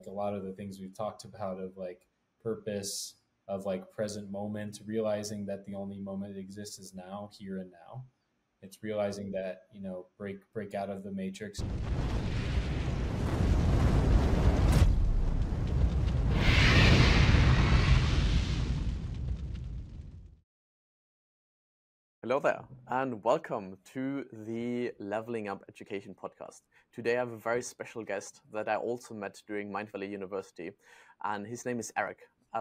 a lot of the things we've talked about of like purpose, of like present moment, realizing that the only moment that exists is now, here and now. It's realizing that, break out of the matrix. Hello there, and welcome to the Leveling Up Education podcast. Today I have a very special guest that I also met during Mind Valley University, and his name is Eric.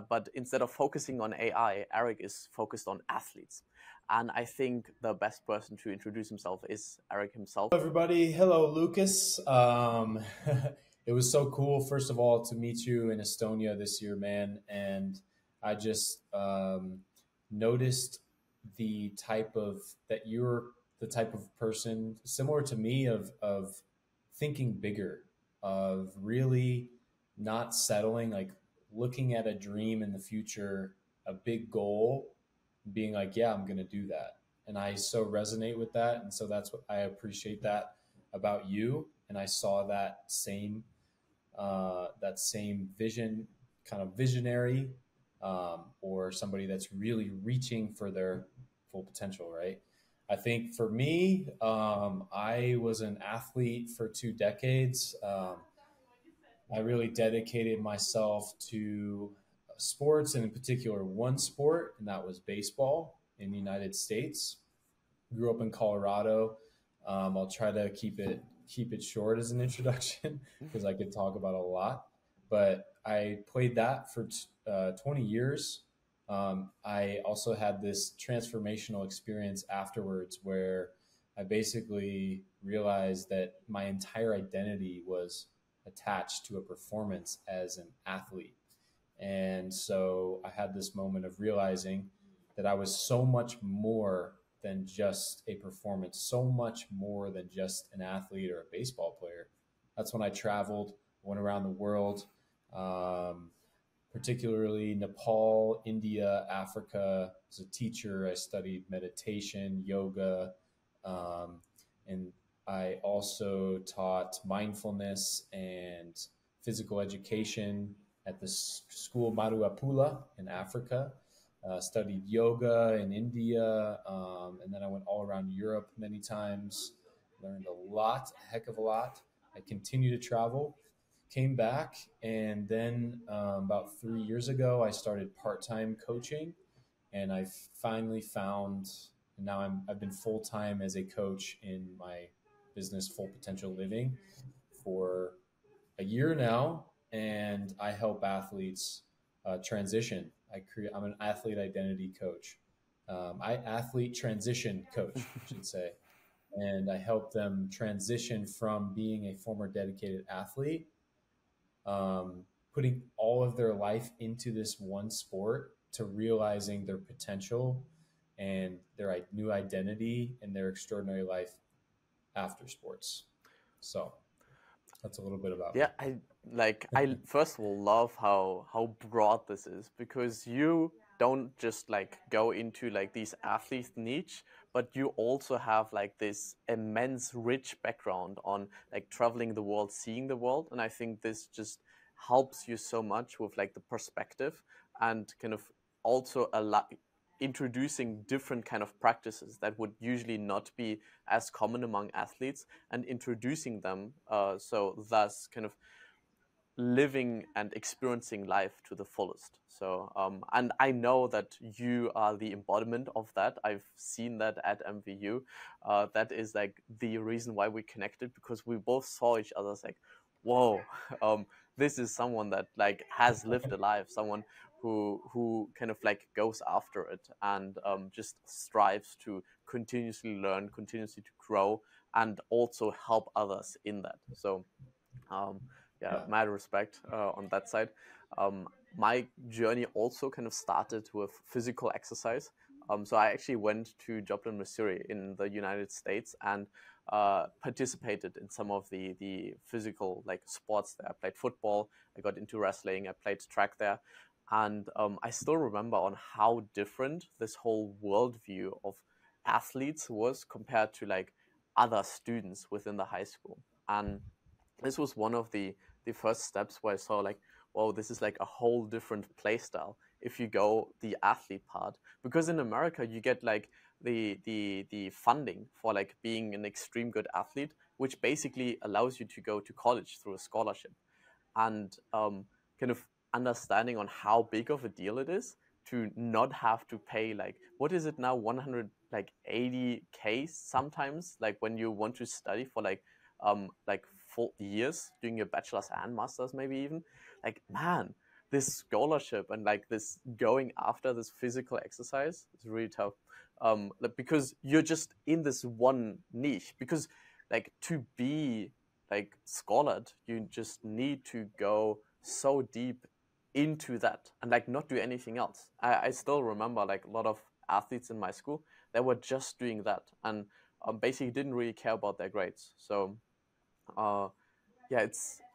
But instead of focusing on AI, Eric is focused on athletes. And I think the best person to introduce himself is Eric himself. Hello, everybody. Hello, Lucas. It was so cool, first of all, to meet you in Estonia this year, man. And I just noticed the type of that you're the type of person similar to me of thinking bigger, of really not settling, like looking at a dream in the future, a big goal, being like, yeah, I'm gonna do that. And I so resonate with that. And so that's what I appreciate that about you. And I saw that same vision, kind of visionary, or somebody that's really reaching for their full potential, right? I think for me, I was an athlete for 2 decades. I really dedicated myself to sports, and in particular, one sport, and that was baseball in the United States. Grew up in Colorado. I'll try to keep it short as an introduction because I could talk about a lot. But I played that for 20 years. I also had this transformational experience afterwards where I basically realized that my entire identity was attached to a performance as an athlete. And so I had this moment of realizing that I was so much more than just a performance, so much more than just an athlete or a baseball player. That's when I traveled, went around the world, um, particularly Nepal, India, Africa. As a teacher, I studied meditation, yoga, and I also taught mindfulness and physical education at the school Maruapula in Africa. Studied yoga in India, and then I went all around Europe many times. Learned a lot, a heck of a lot. I continue to travel. Came back, and then about 3 years ago, I started part-time coaching, and I finally found. And now I've been full-time as a coach in my business, Full Potential Living, for a year now, and I help athletes transition. I'm an athlete identity coach. I athlete transition coach, I should say, and I help them transition from being a former dedicated athlete, putting all of their life into this one sport, to realizing their potential and their new identity and their extraordinary life after sports. So that's a little bit about me. Yeah, I first of all love how broad this is, because you don't just like go into like these athlete niche, but you also have like this immense rich background on like traveling the world, seeing the world, and I think this just helps you so much with like the perspective and kind of also introducing different kind of practices that would usually not be as common among athletes, and introducing them, so thus kind of living and experiencing life to the fullest. So and I know that you are the embodiment of that. I've seen that at MVU. That is like the reason why we connected, because we both saw each other's like, whoa, this is someone that like has lived a life, someone who kind of like goes after it, and just strives to continuously learn, continuously to grow, and also help others in that. So um, yeah, Yeah. mad respect on that side. My journey also kind of started with physical exercise. So I actually went to Joplin, Missouri in the United States, and participated in some of the physical like sports there. I played football, I got into wrestling, I played track there. And I still remember on how different this whole worldview of athletes was compared to like other students within the high school. And this was one of the the first steps where I saw like, whoa, this is like a whole different play style if you go the athlete part. Because in America you get like the funding for like being an extreme good athlete, which basically allows you to go to college through a scholarship. And kind of understanding on how big of a deal it is to not have to pay like, what is it now, 100 like 80K sometimes, like when you want to study for like 4 years doing your bachelor's and master's, maybe even. Like, man, this scholarship and like this going after this physical exercise is really tough. Like, because you're just in this one niche. Because like to be like scholared, you just need to go so deep into that and like not do anything else. I still remember like a lot of athletes in my school that were just doing that, and basically didn't really care about their grades. So uh, yeah,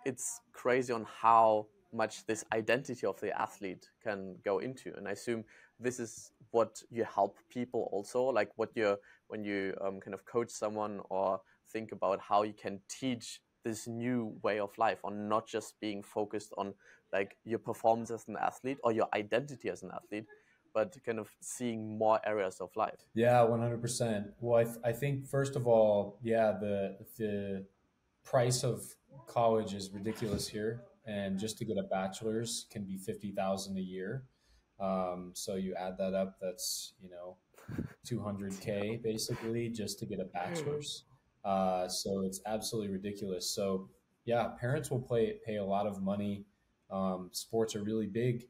it's crazy on how much this identity of the athlete can go into. And I assume this is what you help people also, like what you when you kind of coach someone or think about how you can teach this new way of life on not just being focused on like your performance as an athlete or your identity as an athlete, but kind of seeing more areas of life. Yeah, 100%. Well, I think first of all, yeah, the price of college is ridiculous here, and just to get a bachelor's can be 50,000 a year. So you add that up, that's 200K basically just to get a bachelor's. So it's absolutely ridiculous. So yeah, parents will pay a lot of money. Sports are really big,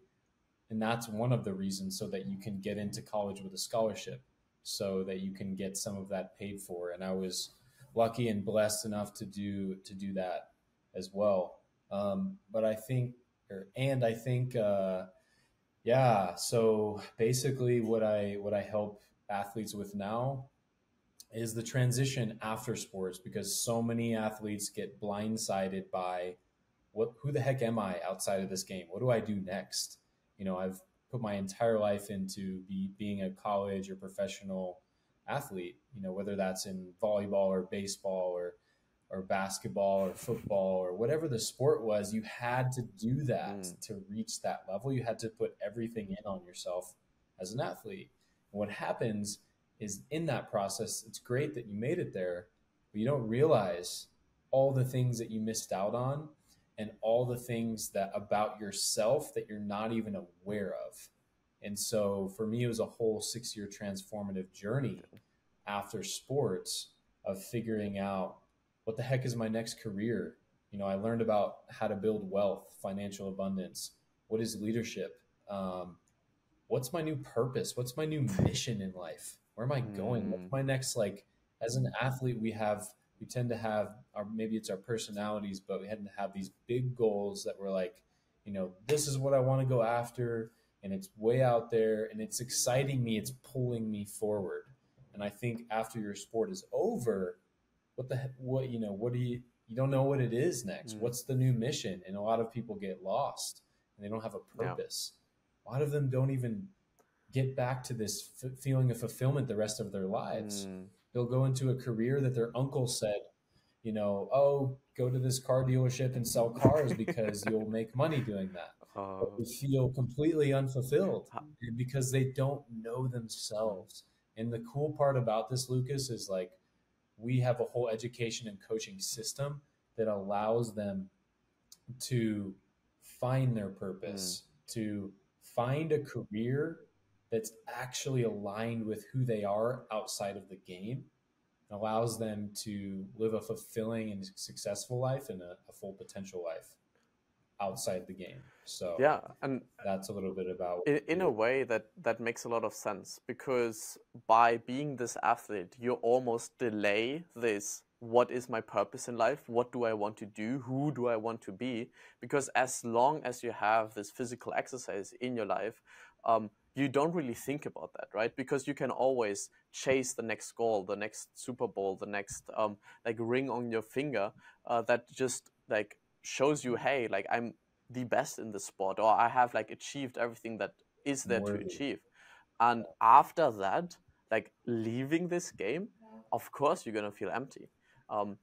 and that's one of the reasons, so that you can get into college with a scholarship, so that you can get some of that paid for. And I was lucky and blessed enough to do that as well. But I think, and I think, yeah. So basically, what I help athletes with now is the transition after sports, because so many athletes get blindsided by who the heck am I outside of this game? What do I do next? I've put my entire life into being a college or professional athlete, whether that's in volleyball or baseball or basketball or football or whatever the sport was. You had to do that Mm, to reach that level. You had to put everything in on yourself as an athlete. And what happens is, in that process, it's great that you made it there, but you don't realize all the things that you missed out on, and all the things that about yourself that you're not even aware of. And so for me, it was a whole 6 year transformative journey after sports of figuring out what the heck is my next career. I learned about how to build wealth, financial abundance. What is leadership? What's my new purpose? What's my new mission in life? Where am I going? What's mm, my next, like, as an athlete, we tend to have our, maybe it's our personalities, but we tend to have these big goals that we're like, this is what I want to go after, and it's way out there, and it's exciting me, it's pulling me forward. And I think after your sport is over, what do you don't know what it is next. mm, What's the new mission? And a lot of people get lost, and they don't have a yeah. purpose. A lot of them don't even get back to this feeling of fulfillment the rest of their lives. Mm, They'll go into a career that their uncle said, oh, go to this car dealership and sell cars because you'll make money doing that. But uh, they feel completely unfulfilled, ha- and because they don't know mm, themselves. And the cool part about this, Lucas, is like, we have a whole education and coaching system that allows them to find their mm. purpose, to find a career that's actually aligned with who they are outside of the game, and allows them to live a fulfilling and successful life and a full potential life outside the game. So Yeah, and that's a little bit about what in we a do. way that makes a lot of sense, because by being this athlete you almost delay this, what is my purpose in life, what do I want to do, who do I want to be. Because as long as you have this physical exercise in your life, you don't really think about that, right? Because you can always chase the next goal, the next Super Bowl, the next like ring on your finger, that just like shows you, hey, like I'm the best in the sport, or I have like achieved everything that is I'm there to worthy. achieve. And after that, like leaving this game, of course you're gonna feel empty.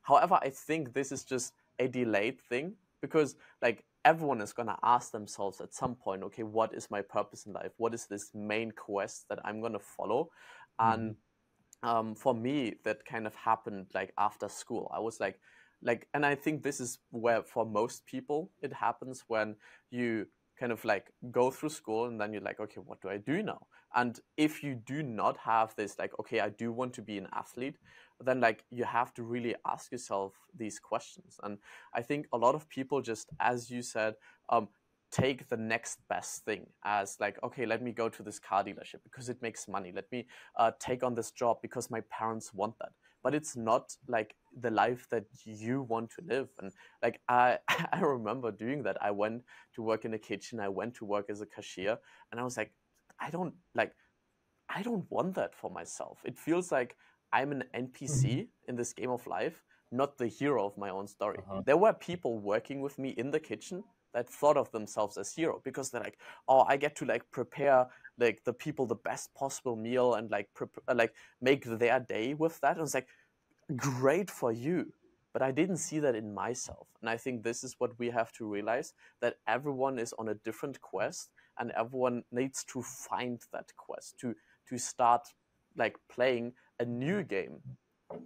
However, I think this is just a delayed thing, because like everyone is going to ask themselves at some point, okay, what is my purpose in life? What is this main quest that I'm going to follow? And Mhm. for me, that kind of happened like after school. I was and I think this is where for most people it happens when you kind of like go through school and then you're like, okay, what do I do now? And if you do not have this, like, okay, I do want to be an athlete, then like you have to really ask yourself these questions. And I think a lot of people just, as you said, take the next best thing as like, okay, let me go to this car dealership because it makes money. Let me take on this job because my parents want that. But it's not like the life that you want to live. And like I remember doing that. I went to work in the kitchen. I went to work as a cashier, and I was like, I don't like I don't want that for myself. It feels like I'm an Mhm. NPC in this game of life, not the hero of my own story. Uh-huh. There were people working with me in the kitchen that thought of themselves as hero because they're like, oh, I get to like prepare like the people the best possible meal and like like make their day with that. And it's like, great for you. But I didn't see that in myself. And I think this is what we have to realize, that everyone is on a different quest and everyone needs to find that quest to start like playing a new game.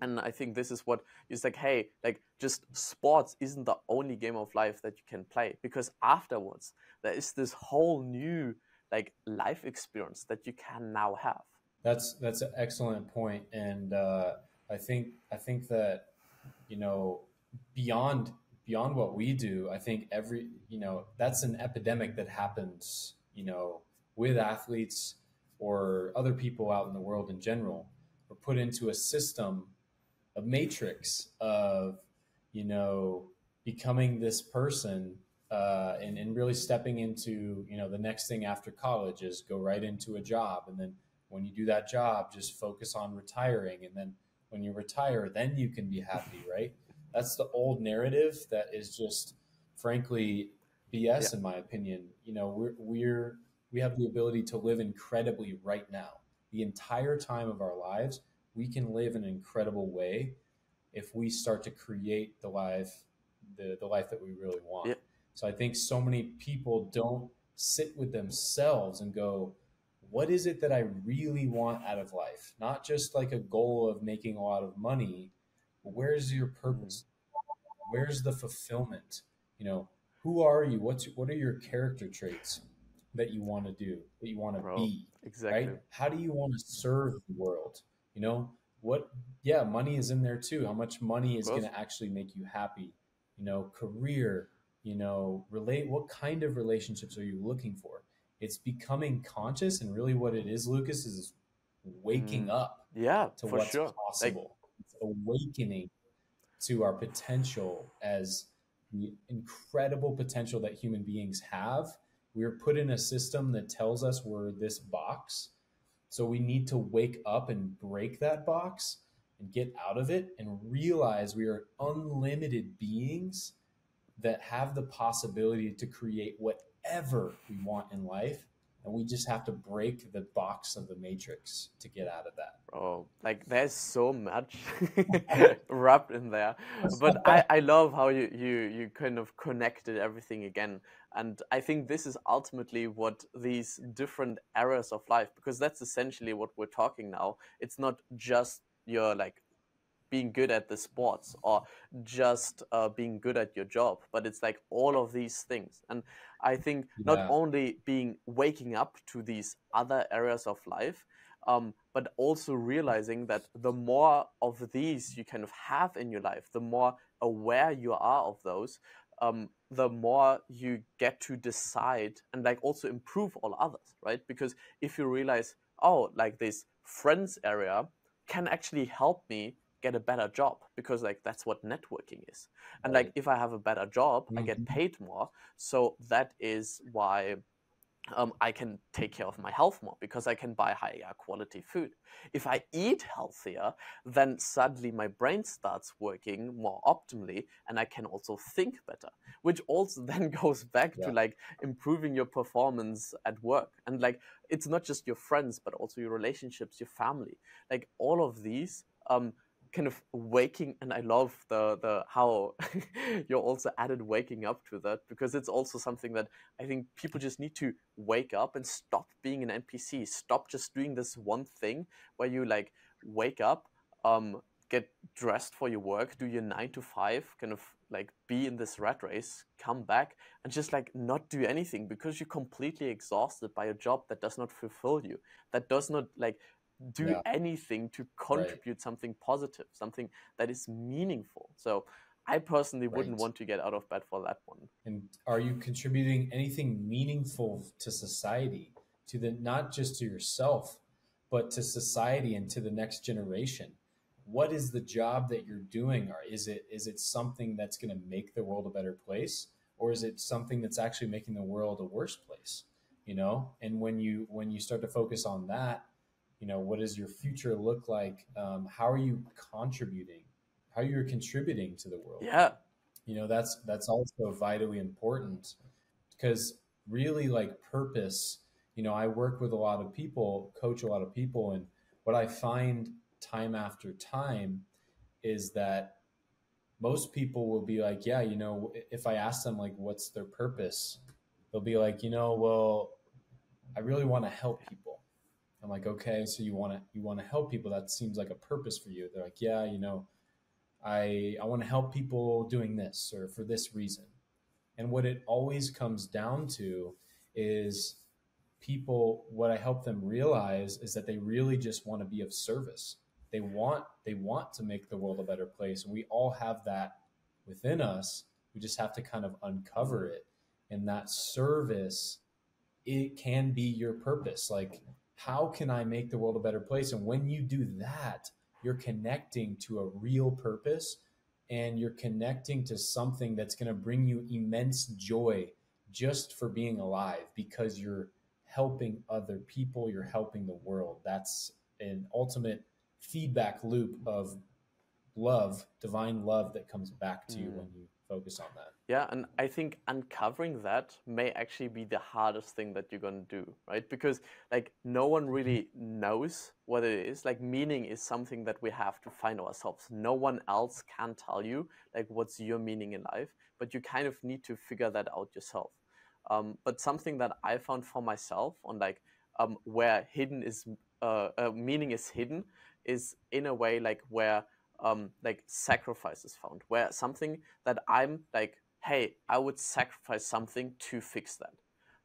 And I think this is what is like, hey, like just sports isn't the only game of life that you can play, because afterwards there is this whole new like life experience that you can now have. That's an excellent point, and I think that you know beyond beyond what we do, I think every that's an epidemic that happens with athletes or other people out in the world in general. We're put into a system, a matrix of you know becoming this person, and really stepping into the next thing after college is go right into a job, and then when you do that job just focus on retiring, and then when you retire then you can be happy, right? That's the old narrative that is just frankly Yeah. BS in my opinion. We have the ability to live incredibly right now. The entire time of our lives we can live in an incredible way if we start to create the life that we really want. Yeah. So I think so many people don't sit with themselves and go, what is it that I really want out of life? Not just like a goal of making a lot of money, but where's your Mm, purpose? Where's the fulfillment? Who are you? What are your character traits that you want to do, that you want to bro, be, exactly. right? How do you want to serve the world? You know, what yeah, money is in there too. How much money Of is going course. to actually make you happy? Career, relate what kind of relationships are you looking for? It's becoming conscious, and really what it is, Lucas, is waking Mm, up yeah, to for what's sure. Like, possible. It's awakening to our potential as the incredible potential that human beings have. We're put in a system that tells us we're this box. So we need to wake up and break that box and get out of it and realize we are unlimited beings that have the possibility to create whatever we want in life. And we just have to break the box of the matrix to get out of that. bro, like there's so much wrapped in there. But I love how you kind of connected everything again. And I think this is ultimately what these different eras of life, because that's essentially what we're talking now. It's not just your like being good at the sports or just being good at your job, but it's like all of these things. And I think not Yeah. only being waking up to these other areas of life, but also realizing that the more of these you kind of have in your life, the more aware you are of those, the more you get to decide and like also improve all others, right? Because if you realize, oh, like this friends area can actually help me get a better job, because like that's what networking is. And like Right. if I have a better job, I get Mhm. paid more, so that is why I can take care of my health more, because I can buy higher quality food. If I eat healthier, then suddenly my brain starts working more optimally and I can also think better, which also then goes back to Yeah. like improving your performance at work. And like it's not just your friends, but also your relationships, your family, like all of these. kind of waking, and I love the how you also added waking up to that, because it's also something that I think people just need to wake up and stop being an NPC, stop just doing this one thing where you like wake up, get dressed for your work, do your 9 to 5, kind of like be in this rat race, come back and just like not do anything because you're completely exhausted by a job that does not fulfill you, that does not like do Yeah, anything to right, contribute something positive, something that is meaningful. So I personally wouldn't right. want to get out of bed for that one. And are you contributing anything meaningful to society, to the not just to yourself, but to society and to the next generation? What is the job that you're doing? Or is it something that's going to make the world a better place, or is it something that's actually making the world a worse place? You know, and when you start to focus on that, you know, what does your future look like? How are you contributing? How are you contributing to the world? Yeah. You know, that's also vitally important because really like purpose, you know, I work with a lot of people, coach a lot of people, and what I find time after time is that most people will be like, yeah, you know, if I ask them like what's their purpose, they'll be like, you know, well, I really want to help people. I'm like, okay, so you want to help people, that seems like a purpose for you. They're like, yeah, you know, I want to help people doing this or for this reason. And what it always comes down to is what I help them realize is that they really just want to be of service. They want to make the world a better place. We all have that within us. We just have to kind of uncover it. And that service, it can be your purpose. Like, how can I make the world a better place? And when you do that, you're connecting to a real purpose, and you're connecting to something that's going to bring you immense joy just for being alive because you're helping other people, you're helping the world. That's an ultimate feedback loop of love, divine love that comes back to you when Mm. you focus on that. Yeah, and I think uncovering that may actually be the hardest thing that you're gonna do, right? Because like no one really knows what it is. Like meaning is something that we have to find ourselves. No one else can tell you like what's your meaning in life, but you kind of need to figure that out yourself. But something that I found for myself on like where hidden is meaning is hidden is in a way like sacrifice is found, where something that I'm like, hey, I would sacrifice something to fix that.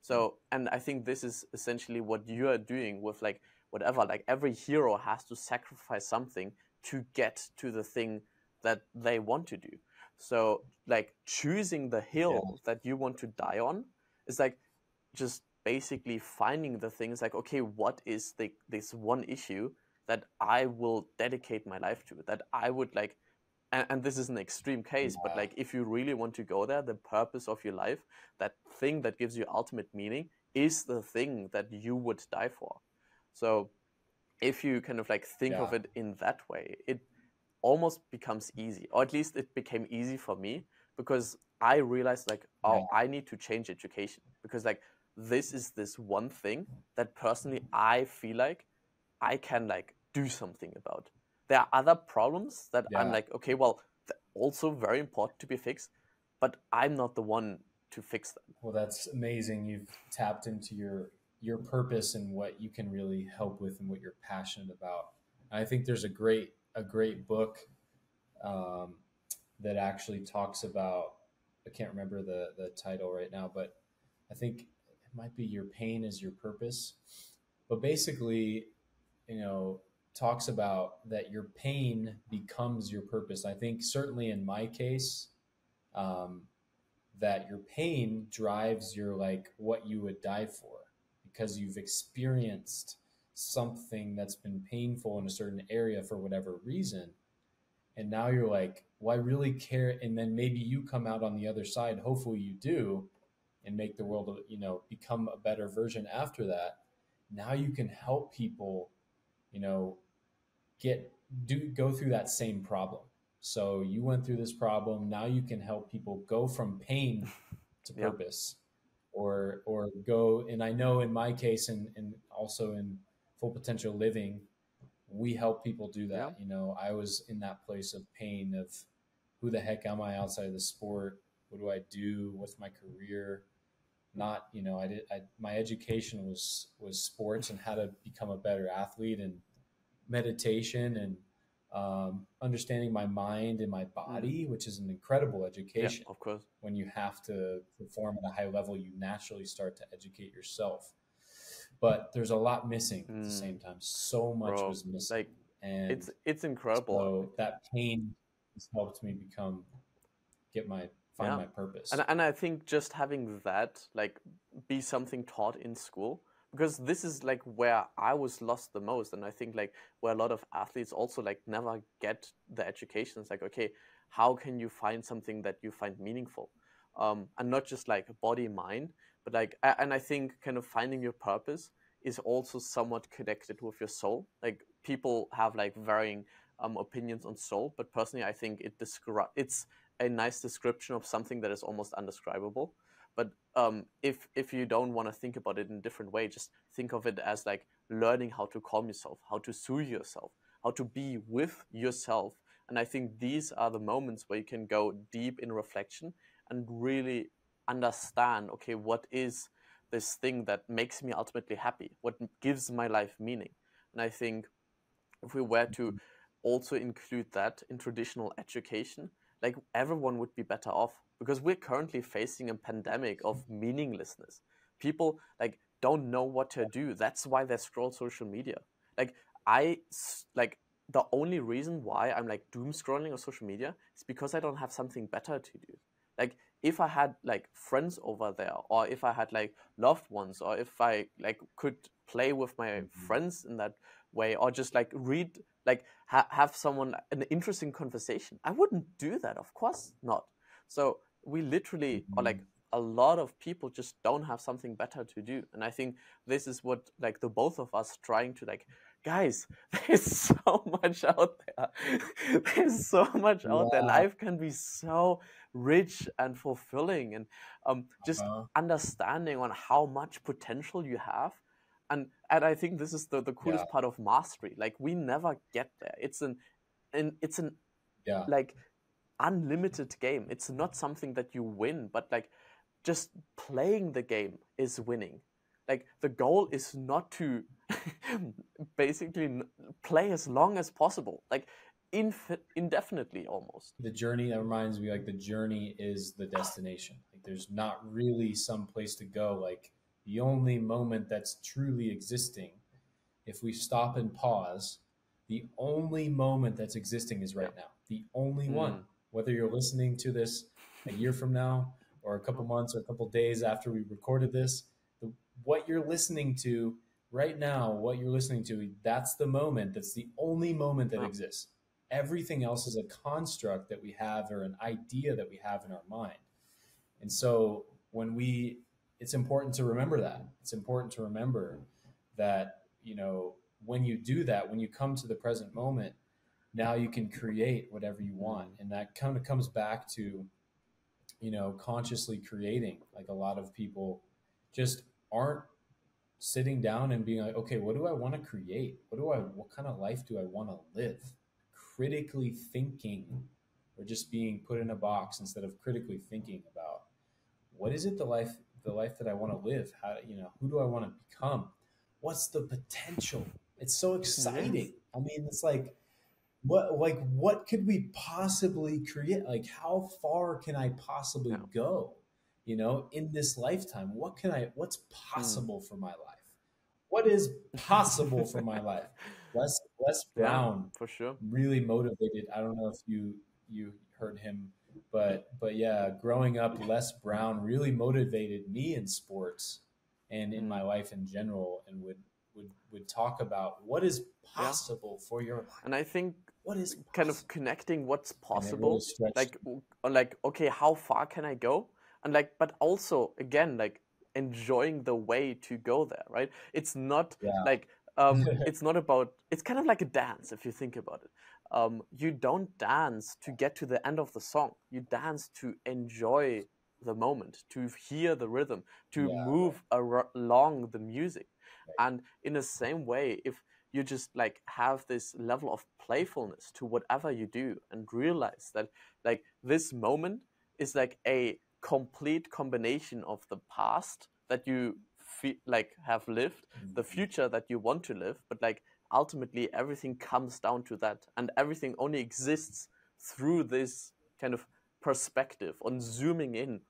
So, and I think this is essentially what you are doing with like whatever, like every hero has to sacrifice something to get to the thing that they want to do. So, like choosing the Yeah, hill that you want to die on is like just basically finding the things like, okay, what is this one issue that I will dedicate my life to, that I would like, and this is an extreme case, but yeah, like if you really want to go there, the purpose of your life, that thing that gives you ultimate meaning, is the thing that you would die for. So if you kind of like think yeah, of it in that way, it almost becomes easy, or at least it became easy for me, because I realized like, yeah, oh, I need to change education, because like this is this one thing that personally I feel like I can like do something about. There are other problems that I'm yeah. like, okay, well, also very important to be fixed, but I'm not the one to fix them. Well, that's amazing. You've tapped into your purpose and what you can really help with and what you're passionate about. And I think there's a great book um, that actually talks about. I can't remember the title right now, but I think it might be "Your Pain is Your Purpose." But basically, you know, talks about that your pain becomes your purpose. I think certainly in my case, um, that your pain drives your like what you would die for because you've experienced something that's been painful in a certain area for whatever reason, and now you're like, well, I really care. And then maybe you come out on the other side, hopefully you do, and make the world, you know, become a better version after that. Now you can help people, you know, get do go through that same problem. So you went through this problem, now you can help people go from pain to Yeah. purpose, or go. And I know in my case, and also in full potential living, we help people do Yeah. that. You know, I was in that place of pain of who the heck am I outside of the sport? What do I do? What's my career? Not, you know, my education was sports and how to become a better athlete, and meditation, and understanding my mind and my Mm. body, which is an incredible Yeah, education. of course. When you have to perform at a high level, you naturally start to educate yourself. But there's a lot missing at the Mm. same time. So much Bro, was missing. like And it's incredible. so that pain has helped me find Yeah. my purpose. And I think just having that like be something taught in school, because this is like where I was lost the most, and I think like where a lot of athletes also like never get the education. It's like, okay, how can you find something that you find meaningful? And not just like body mind, but like and I think kind of finding your purpose is also somewhat connected with your soul. Like people have like varying opinions on soul, but personally I think it's a nice description of something that is almost undescribable. But if you don't want to think about it in a different way, just think of it as like learning how to calm yourself, how to soothe yourself, how to be with yourself. And I think these are the moments where you can go deep in reflection and really understand, okay, what is this thing that makes me ultimately happy? What gives my life meaning? And I think if we were to also include that in traditional education, like everyone would be better off, because we're currently facing a pandemic of meaninglessness. People like don't know what to do. That's why they scroll social media. Like like the only reason why I'm like doom scrolling on social media is because I don't have something better to do. Like if I had like friends over there, or if I had like loved ones, or if I like could play with my Mhm. friends in that way, or just like read, like have someone an interesting conversation, I wouldn't do that, of course not. So we literally, or like Mhm. a lot of people just don't have something better to do. And I think this is what like the both of us trying to like, guys, there's so much out there. There's so much out there. Yeah. Life can be so rich and fulfilling, and just Uh-huh. understanding on how much potential you have. And I think this is the Yeah. coolest part of mastery. Like we never get there. It's an Yeah. like unlimited game. It's not something that you win, but like just playing the game is winning. Like the goal is not to basically play as long as possible, like indefinitely almost. The journey, that reminds me, like the journey is the destination. Like there's not really some place to go. Like the only moment that's truly existing, if we stop and pause, the only moment that's existing is Yeah. right now. The only one. Mm. Whether you're listening to this a year from now, or a couple Uh-huh. months, or a couple days after we recorded this, what you're listening to right now, what you're listening to, that's the moment. That's the only moment that Yeah. exists. Everything else is a construct that we have, or an idea that we have in our mind. And so when we, it's important to remember that. It's important to remember that, you know, when you do that, when you come to the present moment, now you can create whatever you want. Mm. And that kind of comes back to, you know, consciously creating. Like a lot of people just aren't sitting down and being like, okay, what do I want to create? What kind of life do I want to live? Critically thinking, or just being put in a box instead of critically thinking about what is it, the life that I want to live? How, you know, who do I want to become? What's the potential? It's so Yes. exciting. I mean, it's like what could we possibly create? Like how far can I possibly Yeah. go, you know, in this lifetime? What's Mm. possible for my life? What is possible for my life? Les Yeah, Brown for sure. really motivated. I don't know if you heard him, but yeah, growing up, Les Brown really motivated me in sports and in my Mm. life in general, and would talk about what is Yeah. possible for your life. And I think What is kind of possible? connecting what's And it really possible, stretched like or like okay, how far can I go? And like, but also again, like enjoying the way to go there, right? It's not me. like Yeah. it's not about, it's kind of like a dance if you think about it. You don't dance to get to the end of the song. You dance to enjoy the moment, to hear the rhythm, to Yeah, right, move along the music. right. And in the same way, if you just like have this level of playfulness to whatever you do, and realize that like this moment is like a complete combination of the past that you like have lived, the Mhm. future that you want to live, but like ultimately everything comes down to that, and everything only exists through this kind of perspective on zooming in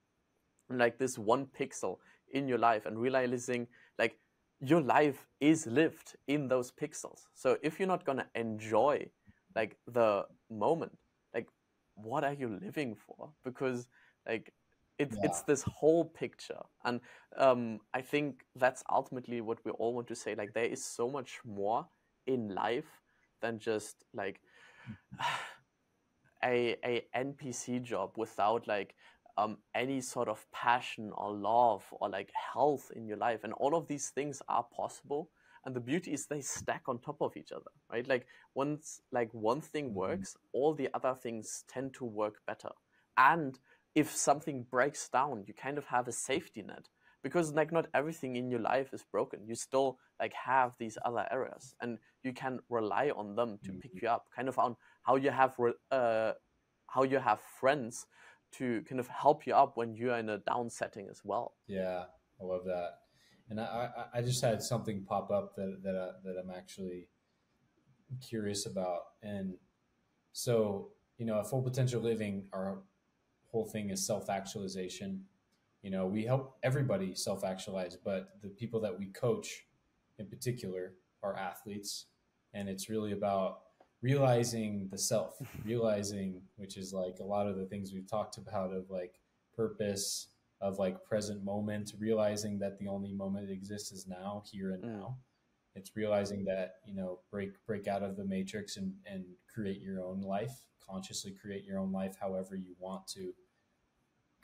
on like this one pixel in your life, and realizing like your life is lived in those pixels. So if you're not going to enjoy like the moment, like what are you living for? Because like it's Yeah, this whole picture. And I think that's ultimately what we all want to say, like there is so much more in life than just like a NPC job without like any sort of passion or love or like health in your life. And all of these things are possible. And the beauty is they stack on top of each other, right? Like once like one thing hmm, works, all the other things tend to work better. And if something breaks down, you kind of have a safety net, because like not everything in your life is broken. You still like have these other areas, and you can rely on them to pick hmm. you up, kind of on how you have how you have friends to kind of help you up when you're in a down setting as well. Yeah, I love that. And I just had something pop up that I'm actually curious about. And so, at Full Potential Living, our whole thing is self actualization. We help everybody self actualize, but the people that we coach in particular are athletes. And it's really about realizing the self, realizing, which is like a lot of the things we've talked about, of like purpose, of like present moment, realizing that the only moment that exists is now, here and Mm, now. It's realizing that, break out of the matrix and create your own life, consciously create your own life however you want to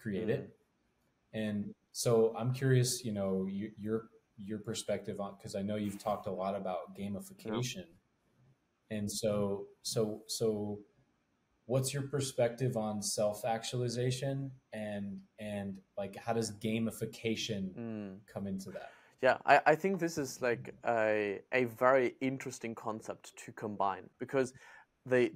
create mm, it. And so I'm curious, your perspective on, because I know you've talked a lot about yeah. gamification. And so what's your perspective on self-actualization, and like how does gamification Mm. come into that? Yeah, I think this is like a very interesting concept to combine, because the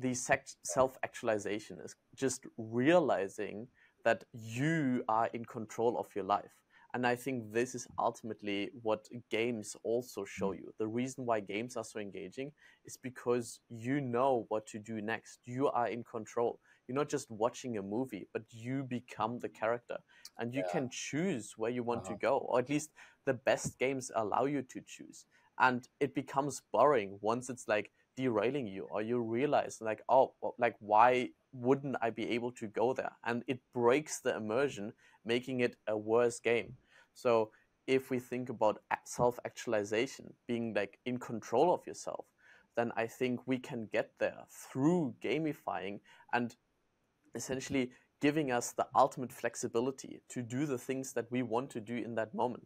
self-actualization is just realizing that you are in control of your life. And I think this is ultimately what games also show you. The reason why games are so engaging is because you know what to do next. You are in control. You're not just watching a movie, but you become the character, and you Yeah. can choose where you want to Uh-huh. go, or at least the best games allow you to choose. And it becomes boring once it's like derailing you, or you realize like, oh well, like why wouldn't I be able to go there? And it breaks the immersion, making it a worse game. So if we think about self-actualization being like in control of yourself, then I think we can get there through gamifying, and essentially giving us the ultimate flexibility to do the things that we want to do in that moment,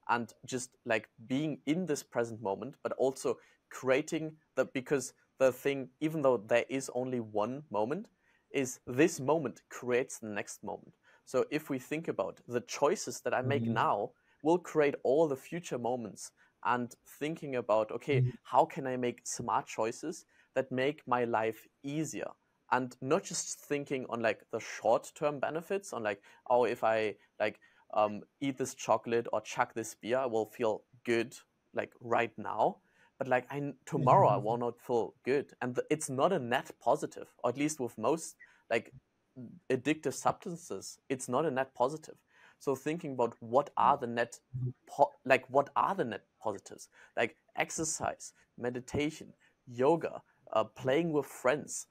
and just like being in this present moment, but also creating the, because the thing, even though there is only one moment, is this moment creates the next moment. So if we think about the choices that I make Hmm. now will create all the future moments, and thinking about, okay, Hmm. how can I make smart choices that make my life easier, and not just thinking on like the short term benefits, on like, oh, if I like eat this chocolate or chuck this beer, I will feel good like right now, but like tomorrow I will not feel good. And it's not a net positive, or at least with most like addictive substances, it's not a net positive. So thinking about what are the net like what are the net positives, like exercise, meditation, yoga, playing with friends,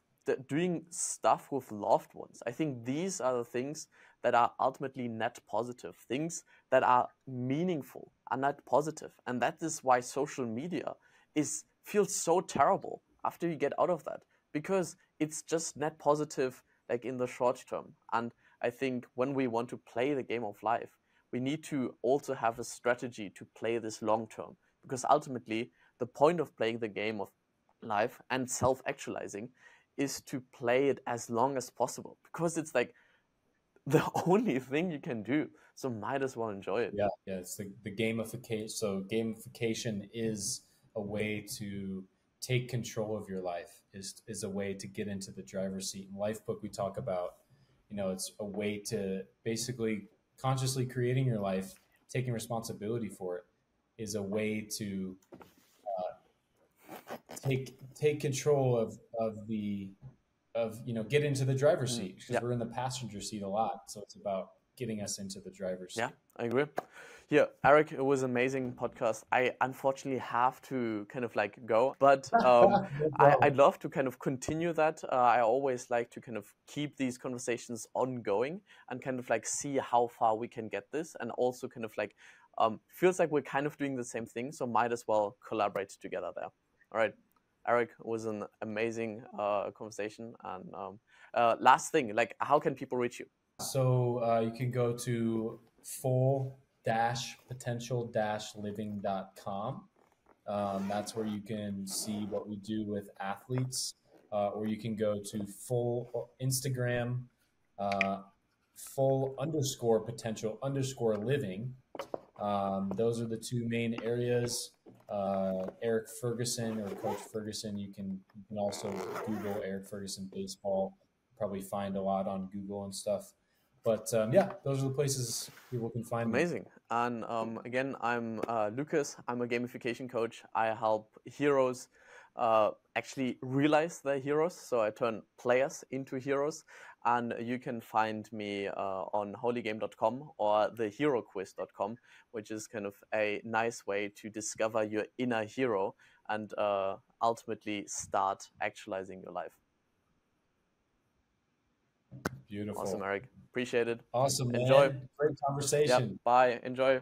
doing stuff with loved ones. I think these are the things that are ultimately net positive, things that are meaningful are net positive. And that is why social media is feels so terrible after you get out of that, because it's just net positive like in the short term. And I think when we want to play the game of life, we need to also have a strategy to play this long term, because ultimately the point of playing the game of life and self actualizing is to play it as long as possible, because it's like the only thing you can do. So might as well enjoy it. Yeah, yeah, it's the gamification. So gamification is a way to take control of your life is a way to get into the driver's seat. In Life Book, we talk about, it's a way to basically consciously creating your life, taking responsibility for it, is a way to take control of get into the driver's seat, because Yeah. we're in the passenger seat a lot. So it's about getting us into the driver's Yeah, seat. I agree. Yeah, Eric, it was an amazing podcast. I unfortunately have to kind of like go, but No I'd problem. love to kind of continue that. I always like to kind of keep these conversations ongoing and kind of like see how far we can get this, and also kind of like feels like we're kind of doing the same thing, so might as well collaborate together there. All right, Eric, it was an amazing conversation. And last thing, like, how can people reach you? So you can go to full-potential-living.com. That's where you can see what we do with athletes, or you can go to full Instagram, uh, full_potential_living. Those are the two main areas. Eric Ferguson or Coach Ferguson. You can also Google Eric Ferguson baseball. Probably find a lot on Google and stuff. But yeah, those are the places people can find me. Amazing. And again, I'm Lucas. I'm a gamification coach. I help heroes actually realize their heroes. So I turn players into heroes. And you can find me on holygame.com or theheroquiz.com, which is kind of a nice way to discover your inner hero and ultimately start actualizing your life. Awesome, Beautiful. Eric. Appreciate it. Awesome, Enjoy. man. Great Yeah. conversation. Bye. Enjoy.